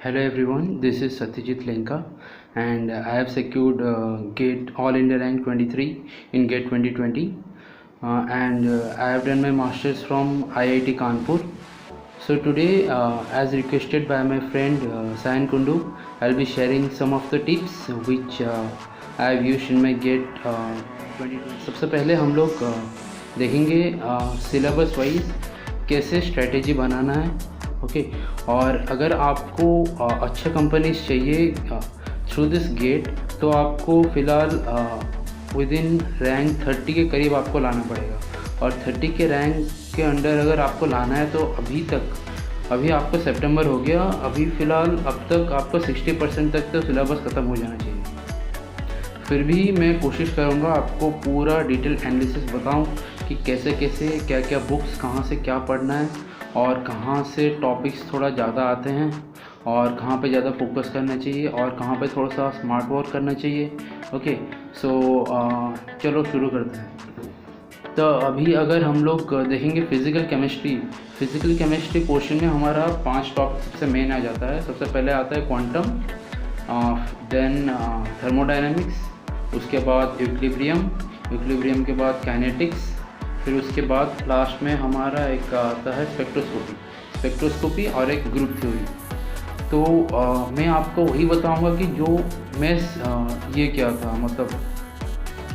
Hello everyone, this is Satyajit Lenka and I have secured GATE All India Rank 23 in GATE 2020 and I have done my masters from IIT Kanpur. So today, as requested by my friend Sayan Kundu, I'll be sharing some of the tips which I have used in my GATE 2020. सबसे पहले हम लोग देखेंगे syllabus wise कैसे strategy बनाना है, okay. और अगर आपको अच्छा कंपनीज चाहिए थ्रू दिस गेट, तो आपको फ़िलहाल विद इन रैंक 30 के करीब आपको लाना पड़ेगा। और 30 के रैंक के अंडर अगर आपको लाना है तो अभी आपका सितंबर हो गया, अभी फ़िलहाल अब तक आपका 60% तक तो सिलेबस ख़त्म हो जाना चाहिए। फिर भी मैं कोशिश करूँगा आपको पूरा डिटेल एनालिसिस बताऊँ कि कैसे कैसे क्या क्या बुक्स कहाँ से क्या पढ़ना है और कहाँ से टॉपिक्स थोड़ा ज़्यादा आते हैं और कहाँ पे ज़्यादा फोकस करना चाहिए और कहाँ पे थोड़ा सा स्मार्ट वर्क करना चाहिए, ओके। सो चलो शुरू करते हैं। तो अभी अगर हम लोग देखेंगे फिज़िकल केमिस्ट्री पोर्शन में हमारा 5 टॉपिक सबसे मेन आ जाता है। सबसे पहले आता है क्वांटम, देन थर्मोडायनेमिक्स, उसके बाद इक्विलिब्रियम के बाद काइनेटिक्स, फिर उसके बाद लास्ट में हमारा एक आता है स्पेक्ट्रोस्कोपी और एक ग्रुप थ्योरी। तो मैं आपको वही बताऊंगा कि जो मैं ये क्या था, मतलब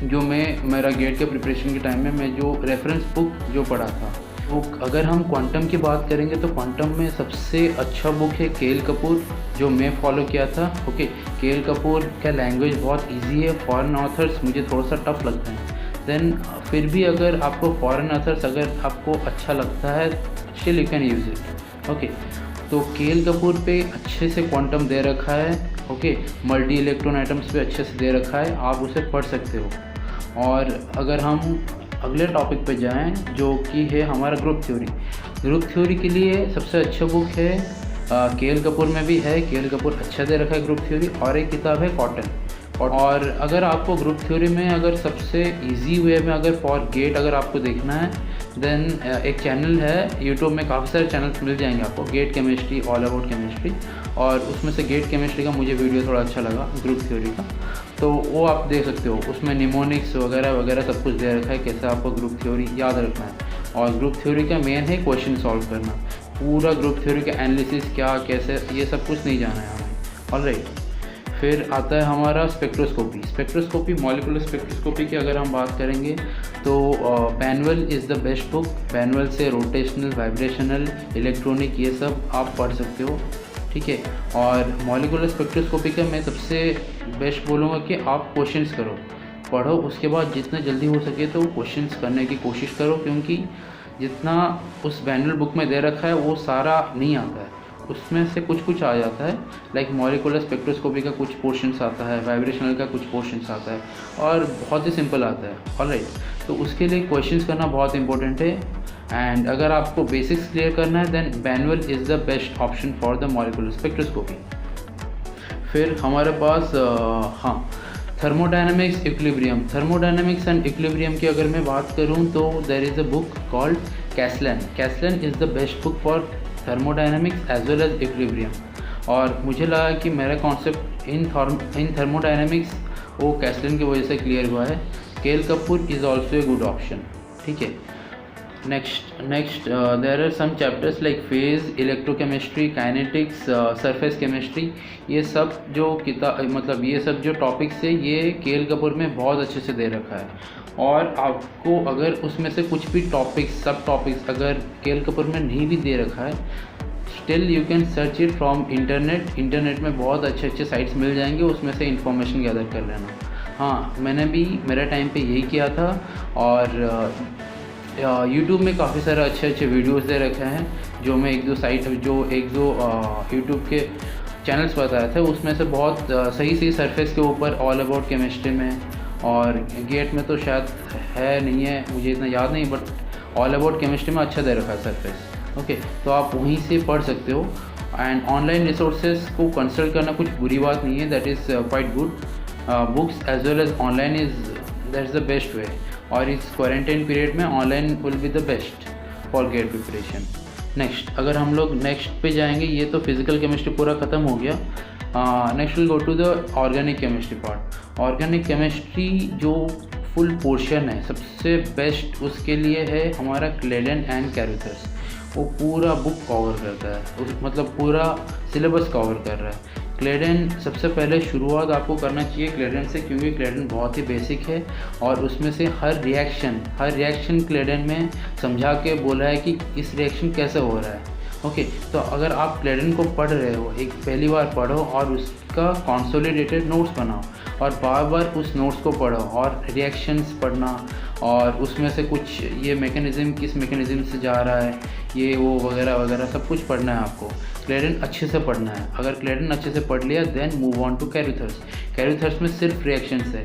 जो मेरा गेट के प्रिपरेशन के टाइम में मैं जो रेफरेंस बुक जो पढ़ा था, वो अगर हम क्वांटम की बात करेंगे तो क्वांटम में सबसे अच्छा बुक है केएल कपूर, जो मैं फॉलो किया था, ओके। केएल कपूर का लैंग्वेज बहुत इजी है, फॉरेन ऑथर्स मुझे थोड़ा सा टफ लगता है। देन फिर भी अगर आपको फॉरेन ऑथर्स अगर आपको अच्छा लगता है, still you can use it, okay. तो केएल कपूर पे अच्छे से क्वांटम दे रखा है, ओके। मल्टी इलेक्ट्रॉन एटम्स पे अच्छे से दे रखा है, आप उसे पढ़ सकते हो। और अगर हम अगले टॉपिक पे जाएं जो कि है हमारा ग्रुप थ्योरी के लिए सबसे अच्छा बुक है, केएल कपूर में भी है, केएल कपूर अच्छा दे रखा है ग्रुप थ्योरी। और एक किताब है कॉटन। और अगर आपको ग्रुप थ्योरी में अगर सबसे इजी वे में अगर फॉर गेट अगर आपको देखना है, देन एक चैनल है यूट्यूब में, काफ़ी सारे चैनल्स मिल जाएंगे आपको, GATE chemistry, all about chemistry. और उसमें से गेट केमिस्ट्री का मुझे वीडियो थोड़ा अच्छा लगा ग्रुप थ्योरी का, तो वो आप देख सकते हो। उसमें निमोनिक्स वगैरह सब कुछ दे रखा है, कैसे आपको ग्रुप थ्योरी याद रखना है। और ग्रुप थ्योरी का मेन है क्वेश्चन सॉल्व करना, पूरा ग्रुप थ्योरी का एनालिसिस क्या कैसे ये सब कुछ नहीं जाना है हमें, ऑलराइट। फिर आता है हमारा स्पेक्ट्रोस्कोपी, मॉलिक्यूलर स्पेक्ट्रोस्कोपी की अगर हम बात करेंगे तो बैनवेल इज़ द बेस्ट बुक। बैनवेल से रोटेशनल, वाइब्रेशनल, इलेक्ट्रॉनिक ये सब आप पढ़ सकते हो, ठीक है। और मॉलिक्यूलर स्पेक्ट्रोस्कोपी का मैं सबसे बेस्ट बोलूँगा कि आप क्वेश्चंस पढ़ो, उसके बाद जितना जल्दी हो सके तो क्वेश्चंस करने की कोशिश करो, क्योंकि जितना उस बैनवेल बुक में दे रखा है वो सारा नहीं आता है, उसमें से कुछ आ जाता है। लाइक मॉलिक्यूलर स्पेक्ट्रोस्कोपी का कुछ पोर्शंस आता है, वाइब्रेशनल का कुछ पोर्शंस आता है, और बहुत ही सिंपल आता है, ऑलराइट। तो उसके लिए क्वेश्चंस करना बहुत इंपॉर्टेंट है। एंड अगर आपको बेसिक्स क्लियर करना है, then Banwell is the best option for the molecular spectroscopy. फिर हमारे पास थर्मोडायनेमिक्स एंड इक्विलिब्रियम की अगर मैं बात करूँ तो there is a book called Castellan is the best book for thermodynamics as well as equilibrium. और मुझे लगा कि मेरा कॉन्सेप्ट इन थर्मोडायनेमिक्स वो कैसलन की वजह से क्लियर हुआ है। K L Kapoor is also a good option, ठीक है। Next there are some chapters like phase, electrochemistry, kinetics, surface chemistry. ये सब जो मतलब ये सब जो टॉपिक्स है ये केएल कपूर में बहुत अच्छे से दे रखा है। और आपको अगर उसमें से कुछ भी सब टॉपिक्स अगर केएल कपूर में नहीं भी दे रखा है, still you can search it from internet में बहुत अच्छे साइट्स मिल जाएंगे, उसमें से इंफॉर्मेशन गैदर कर लेना। हाँ, मैंने भी मेरे टाइम पे यही किया था। और यूट्यूब में काफ़ी सारे अच्छे वीडियोस दे रखे हैं, जो मैं एक दो यूट्यूब के चैनल्स बताए थे, उसमें से बहुत सही सरफेस के ऊपर ऑल अबाउट केमिस्ट्री में, और गेट में तो शायद है नहीं है, मुझे इतना याद नहीं, बट ऑल अबाउट केमिस्ट्री में अच्छा दे रखा है सरफेस, ओके। तो आप वहीं से पढ़ सकते हो। एंड ऑनलाइन रिसोर्सेज को कंसल्ट करना कुछ बुरी बात नहीं है, that is quite good. Books as well as online that's the best way. और इस क्वारंटाइन पीरियड में online will be the best for GATE preparation. Next अगर हम लोग नेक्स्ट पे जाएंगे, ये तो फिजिकल केमिस्ट्री पूरा ख़त्म हो गया। Next will go to the organic chemistry part. Organic chemistry जो फुल पोर्शन है, सबसे बेस्ट उसके लिए है हमारा क्लेडेन एंड कैरुथर्स। वो पूरा बुक कवर करता है, मतलब पूरा सिलेबस कवर कर रहा है। क्लेडेन सबसे पहले शुरुआत आपको करना चाहिए क्लेडेन से, क्योंकि क्लेडेन बहुत ही बेसिक है और उसमें से हर रिएक्शन क्लेडेन में समझा के बोला है कि इस रिएक्शन कैसे हो रहा है। ओके, तो अगर आप क्लेडेन को पढ़ रहे हो, एक पहली बार पढ़ो और उसका कंसोलिडेटेड नोट्स बनाओ और बार बार उस नोट्स को पढ़ो और रिएक्शंस पढ़ना और उसमें से कुछ ये मैकेनिज़्म किस मैकेनिज़्म से जा रहा है, ये वो वगैरह वगैरह सब कुछ पढ़ना है आपको। क्लेडेन अच्छे से पढ़ना है। अगर क्लेडेन अच्छे से पढ़ लिया देन मूव ऑन टू कैरुथर्स। कैरुथर्स में सिर्फ रिएक्शंस है।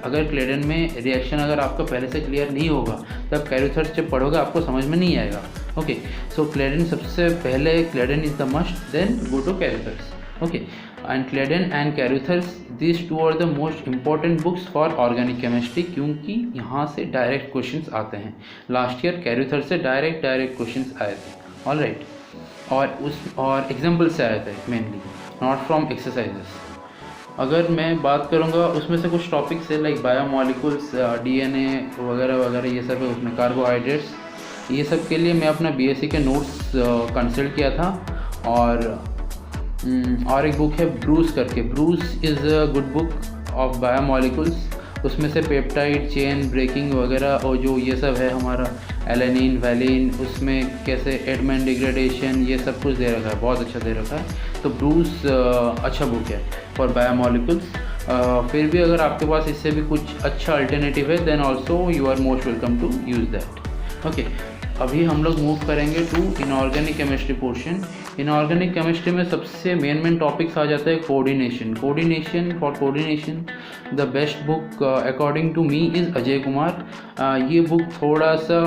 अगर क्लेडेन में रिएक्शन अगर आपका पहले से क्लियर नहीं होगा तब कैरुथर्स जब पढ़ोगे आपको समझ में नहीं आएगा। ओके, सो क्लेडेन सबसे पहले, Clayden is the must, then go to Carruthers. Okay, and Clayden and Carruthers, this two are the most important books for organic chemistry, क्योंकि यहाँ से डायरेक्ट क्वेश्चंस आते हैं। लास्ट ईयर कैरुथर्स से डायरेक्ट क्वेश्चंस आए थे। ऑल राइट, और example से आए थे मेनली, नॉट फ्रॉम एक्सरसाइजेस। अगर मैं बात करूँगा उसमें से कुछ टॉपिक्स है लाइक बायोमॉलिक्यूल्स, डीएनए वगैरह वगैरह, ये सब है उसमें, कार्बोहाइड्रेट्स, ये सब के लिए मैं अपना बीएससी के नोट्स कंसल्ट किया था। और एक बुक है ब्रूस करके, Bruce is a good book of biomolecules. उसमें से पेप्टाइड चेन ब्रेकिंग वगैरह और जो ये सब है हमारा एलेनिन वैलिन, उसमें कैसे एडमंड डिग्रेडेशन, ये सब कुछ दे रखा है, बहुत अच्छा दे रखा है। तो ब्रूस अच्छा बुक है फॉर बायोमॉलिक्यूल्स। फिर भी अगर आपके पास इससे भी कुछ अच्छा अल्टरनेटिव है then also you are most welcome to use that. Okay, अभी हम लोग मूव करेंगे to inorganic chemistry portion. Inorganic chemistry में सबसे मेन टॉपिक्स आ जाता है coordination. For coordination the best book according to me is Ajay Kumar. ये बुक थोड़ा सा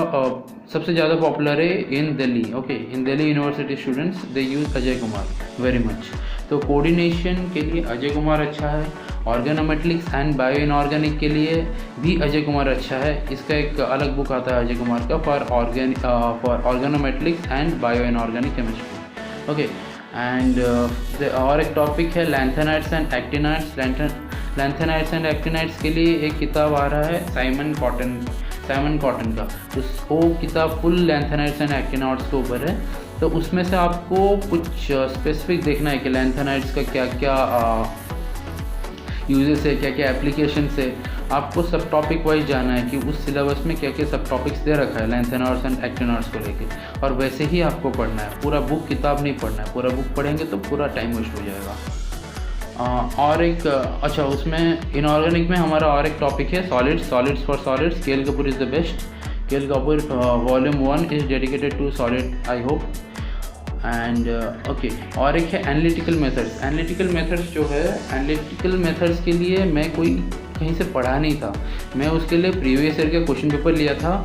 सबसे ज़्यादा पॉपुलर है in Delhi. Okay, in Delhi University students they use Ajay Kumar very much. तो कोऑर्डिनेशन के लिए अजय कुमार अच्छा है। ऑर्गेनोमेटिक्स एंड बायो इनऑर्गेनिक के लिए भी अजय कुमार अच्छा है। इसका एक अलग बुक आता है अजय कुमार का for organometallics and bio inorganic chemistry. Okay, and और एक टॉपिक है lanthanides and actinides. Lanthanides and actinides के लिए एक किताब आ रहा है साइमन कॉटन का। वो किताब फुल लैंथेनाइड्स एंड एक्टिनाइड्स के ऊपर है। तो उसमें से आपको कुछ स्पेसिफिक देखना है कि लैंथेनाइड्स का क्या क्या यूजेस है, क्या क्या एप्लीकेशन है। आपको सब टॉपिक वाइज जाना है कि उस सिलेबस में क्या क्या सब टॉपिक्स दे रखा है लैंथेनाइड्स एंड एक्टिनाइड्स को लेके, और वैसे ही आपको पढ़ना है। पूरा बुक किताब नहीं पढ़ना है, पूरा बुक पढ़ेंगे तो पूरा टाइम वेस्ट हो जाएगा। और एक अच्छा, उसमें इनऑर्गेनिक में हमारा और एक टॉपिक है solids for solids. K L Kapoor is the best. K L Kapoor volume 1 is dedicated to solid, I hope. And okay, और एक है एनालिटिकल मेथड्स। एनालिटिकल मेथड्स जो है, एनालिटिकल मेथड्स के लिए मैं कोई कहीं से पढ़ा नहीं था, मैं उसके लिए प्रीवियस ईयर का क्वेश्चन पेपर लिया था।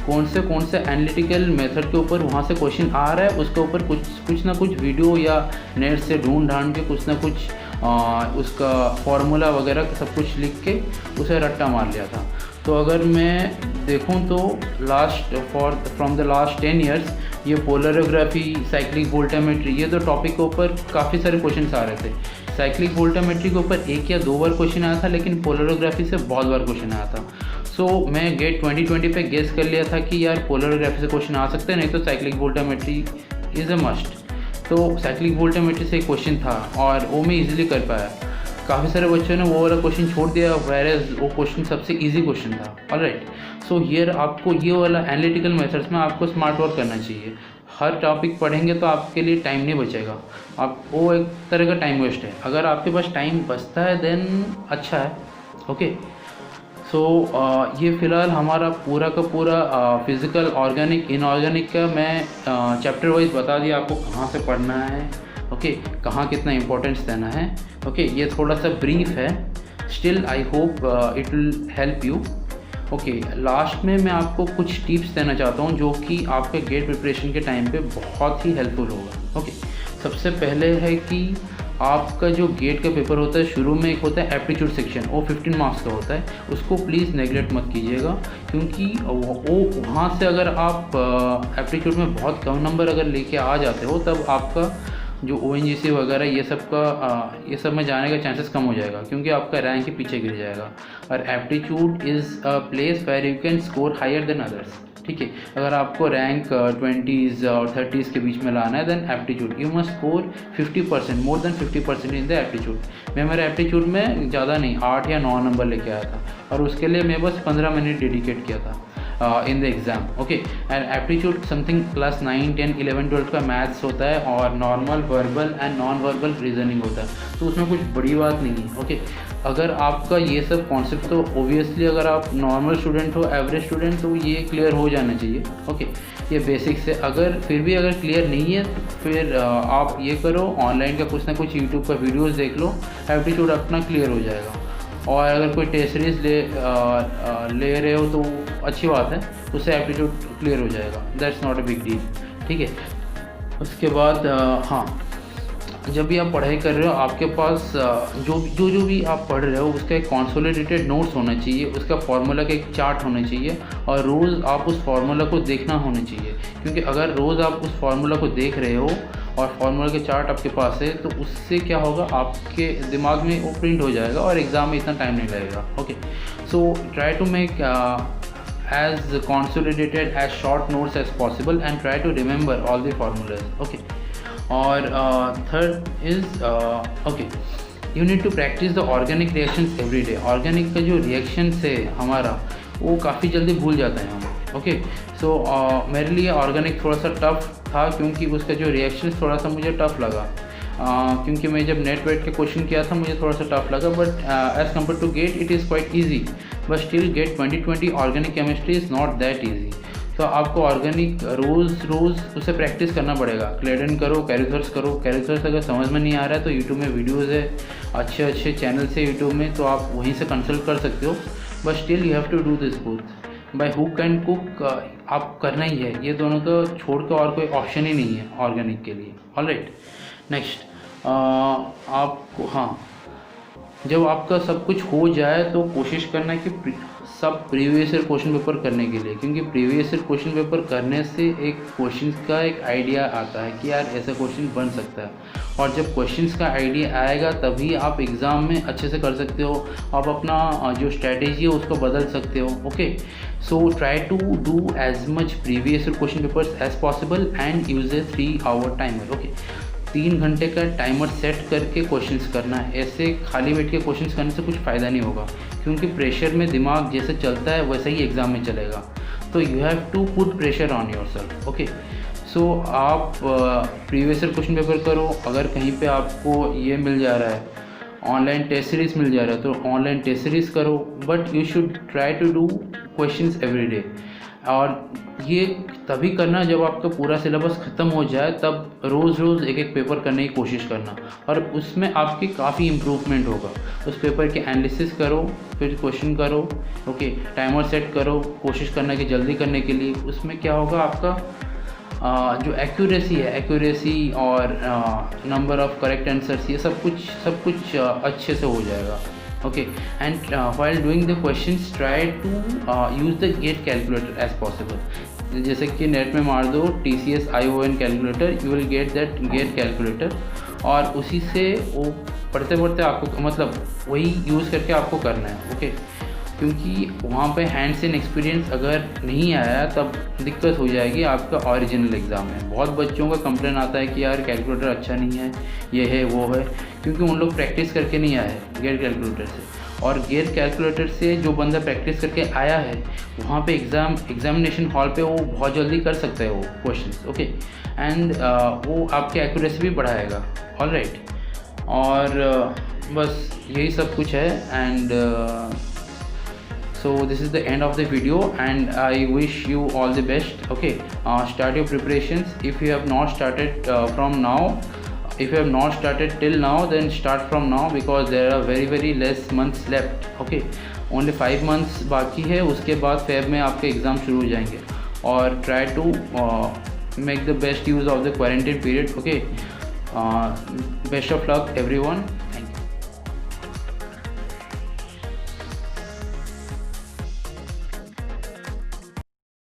कौन से एनालिटिकल मेथड के ऊपर वहाँ से क्वेश्चन आ रहा है उसके ऊपर कुछ ना कुछ वीडियो या नेट से ढूंढ के कुछ ना कुछ उसका फॉर्मूला वगैरह सब कुछ लिख के उसे रट्टा मार लिया था। तो अगर मैं देखूं तो फ्रॉम द लास्ट 10 ईयर्स ये पोलरोग्राफी, साइक्लिक वोल्टामेट्री, ये तो टॉपिक के ऊपर काफ़ी सारे क्वेश्चन आ रहे थे। साइक्लिक वोल्टामेट्री के ऊपर 1 या 2 बार क्वेश्चन आया था, लेकिन पोलरोग्राफी से बहुत बार क्वेश्चन आया था। सो मैं गेट 2020 पे गेस कर लिया था कि यार पोलरोग्राफी से क्वेश्चन आ सकते हैं, नहीं तो cyclic voltammetry is a must. तो साइक्लिक वोल्टामेट्री से एक क्वेश्चन था और वो मैं ईजिली कर पाया। काफ़ी सारे बच्चों ने वो वाला क्वेश्चन छोड़ दिया, वेरेज वो क्वेश्चन सबसे इजी क्वेश्चन था। ऑलराइट, सो हियर आपको ये वाला एनालिटिकल मेथड्स में आपको स्मार्ट वर्क करना चाहिए। हर टॉपिक पढ़ेंगे तो आपके लिए टाइम नहीं बचेगा, आप वो एक तरह का टाइम वेस्ट है। अगर आपके पास टाइम बचता है देन अच्छा है। ओके, सो ये फ़िलहाल हमारा पूरा का पूरा फिज़िकल, ऑर्गेनिक, इनऑर्गेनिक का मैं चैप्टर वाइज बता दिया आपको कहाँ से पढ़ना है। ओके, कहाँ कितना इम्पोर्टेंस देना है। ओके, ये थोड़ा सा ब्रीफ है, still I hope it will help you. Okay, last में मैं आपको कुछ टिप्स देना चाहता हूँ जो कि आपके गेट प्रिपरेशन के टाइम पे बहुत ही हेल्पफुल होगा। ओके, सबसे पहले है कि आपका जो गेट का पेपर होता है शुरू में एक होता है एप्टीट्यूड सेक्शन, वो 15 मार्क्स का होता है, उसको प्लीज़ नेगलेक्ट मत कीजिएगा, क्योंकि वो वहाँ से अगर आप एप्टीट्यूड में बहुत कम नंबर अगर लेके आ जाते हो तब आपका जो ONGC वगैरह ये सब में जाने का चांसेस कम हो जाएगा, क्योंकि आपका रैंक ही पीछे गिर जाएगा। और aptitude is a place where you can score higher than others, ठीक है। अगर आपको रैंक 20s और 30s के बीच में लाना है then aptitude you must score 50%, more than 50% in the aptitude. मैं मेरे एप्टीट्यूड में ज़्यादा नहीं 8 या 9 नंबर लेके आया था, और उसके लिए मैं बस 15 मिनट डेडिकेट किया था in the exam, okay. And aptitude something class 9, 10, 11, 12 का मैथ्स होता है, और normal, verbal and non verbal reasoning होता है, तो उसमें कुछ बड़ी बात नहीं है, ओके। अगर आपका ये सब कॉन्सेप्ट, तो ओबियसली अगर आप नॉर्मल स्टूडेंट हो, एवरेज स्टूडेंट, तो ये क्लियर हो जाना चाहिए, ओके। ये बेसिक से अगर फिर भी अगर क्लियर नहीं है तो फिर आप ये करो, ऑनलाइन का कुछ ना कुछ यूट्यूब का वीडियोज़ देख लो, एप्टीट्यूड अपना क्लियर हो जाएगा। और अगर कोई टेस्ट सीरीज ले रहे हो तो अच्छी बात है, उससे एप्टीट्यूड क्लियर हो जाएगा, that's not a big deal, ठीक है। उसके बाद हाँ, जब भी आप पढ़ाई कर रहे हो आपके पास जो भी आप पढ़ रहे हो उसका एक कंसोलिडेटेड नोट्स होना चाहिए, उसका फार्मूला का एक चार्ट होना चाहिए, और रोज़ आप उस फार्मूला को देखना होना चाहिए, क्योंकि अगर रोज़ आप उस फार्मूला को देख रहे हो और फार्मूला के चार्ट आपके पास है तो उससे क्या होगा, आपके दिमाग में वो प्रिंट हो जाएगा और एग्ज़ाम में इतना टाइम नहीं लगेगा, okay. So try to make as consolidated as short notes as possible and try to remember all the formulas, okay. और third is okay, you need to practise the organic reactions every day. Organic का जो reactions है हमारा वो काफ़ी जल्दी भूल जाता है हम, ओके। सो मेरे लिए ऑर्गेनिक थोड़ा सा टफ था, क्योंकि उसका जो रिएक्शंस थोड़ा सा मुझे टफ लगा, क्योंकि मैं जब नेट वेट के क्वेश्चन किया था मुझे थोड़ा सा टफ लगा, but as compare to GATE it is quite easy, but still GATE 2020 organic chemistry is not that easy. तो आपको ऑर्गेनिक रोज़ उसे प्रैक्टिस करना पड़ेगा, क्लेडन करो, कैरिथर्स करो। कैरिथर्स अगर समझ में नहीं आ रहा है तो यूट्यूब में वीडियोज़ है, अच्छे चैनल से यूट्यूब में, तो आप वहीं से कंसल्ट कर सकते हो, but still you have to do this both by hook and cook, आप करना ही है, ये दोनों को छोड़ कर और कोई ऑप्शन ही नहीं है ऑर्गेनिक के लिए, ऑलराइट। नेक्स्ट आपको, हाँ, जब आपका सब कुछ हो जाए तो कोशिश करना कि सब प्रीवियस ईयर क्वेश्चन पेपर करने के लिए, क्योंकि प्रीवियस ईयर क्वेश्चन पेपर करने से एक क्वेश्चन का एक आइडिया आता है कि यार ऐसा क्वेश्चन बन सकता है, और जब क्वेश्चंस का आइडिया आएगा तभी आप एग्ज़ाम में अच्छे से कर सकते हो, आप अपना जो स्ट्रैटेजी है उसको बदल सकते हो, okay. So try to do as much previous year question papers as possible and use a 3 hour timer, okay. 3 घंटे का टाइमर सेट करके क्वेश्चंस करना है, ऐसे खाली बैठ के क्वेश्चंस करने से कुछ फ़ायदा नहीं होगा, क्योंकि प्रेशर में दिमाग जैसे चलता है वैसा ही एग्ज़ाम में चलेगा, तो you have to put pressure on yourself, okay. So आप प्रीवियस ईयर क्वेश्चन पेपर करो, अगर कहीं पे आपको ये मिल जा रहा है, ऑनलाइन टेस्ट सीरीज़ मिल जा रहा है, तो ऑनलाइन टेस्ट सीरीज़ करो, but you should try to do questions every day. और ये तभी करना जब आपका पूरा सिलेबस ख़त्म हो जाए, तब रोज़ एक पेपर करने की कोशिश करना, और उसमें आपकी काफ़ी इम्प्रूवमेंट होगा। उस पेपर के एनालिसिस करो, फिर क्वेश्चन करो, ओके, टाइमर सेट करो, कोशिश करना कि जल्दी करने के लिए। उसमें क्या होगा, आपका जो एक्यूरेसी और नंबर ऑफ़ करेक्ट आंसर्स, ये सब कुछ अच्छे से हो जाएगा, okay. And while doing the questions try to use the gate calculator as possible। जैसे कि नेट में मार दो TCS ION calculator, you will get that get calculator, और उसी से वो पढ़ते आपको, मतलब वही यूज़ करके आपको करना है, ओके। क्योंकि वहाँ पे हैंड्स इन एक्सपीरियंस अगर नहीं आया तब दिक्कत हो जाएगी आपका ओरिजिनल एग्ज़ाम में। बहुत बच्चों का कंप्लेन आता है कि यार कैलकुलेटर अच्छा नहीं है, ये है वो है, क्योंकि उन लोग प्रैक्टिस करके नहीं आए गेट कैलकुलेटर से। और गेट कैलकुलेटर से जो बंदा प्रैक्टिस करके आया है वहाँ पे एग्जामिनेशन हॉल पे वो बहुत जल्दी कर सकता है वो क्वेश्चंस, ओके। एंड वो आपके एक्यूरेसी भी बढ़ाएगा, ऑलराइट। और बस यही सब कुछ है। And so this is the end of the video, and I wish you all the best, okay. Start your preparations. If you have not started till now, then start from now, because there are very less months left, okay. Only 5 months बाकी है, उसके बाद Feb में आपके exam शुरू हो जाएंगे। और try to make the best use of the quarantine period, okay. uh, best of luck everyone.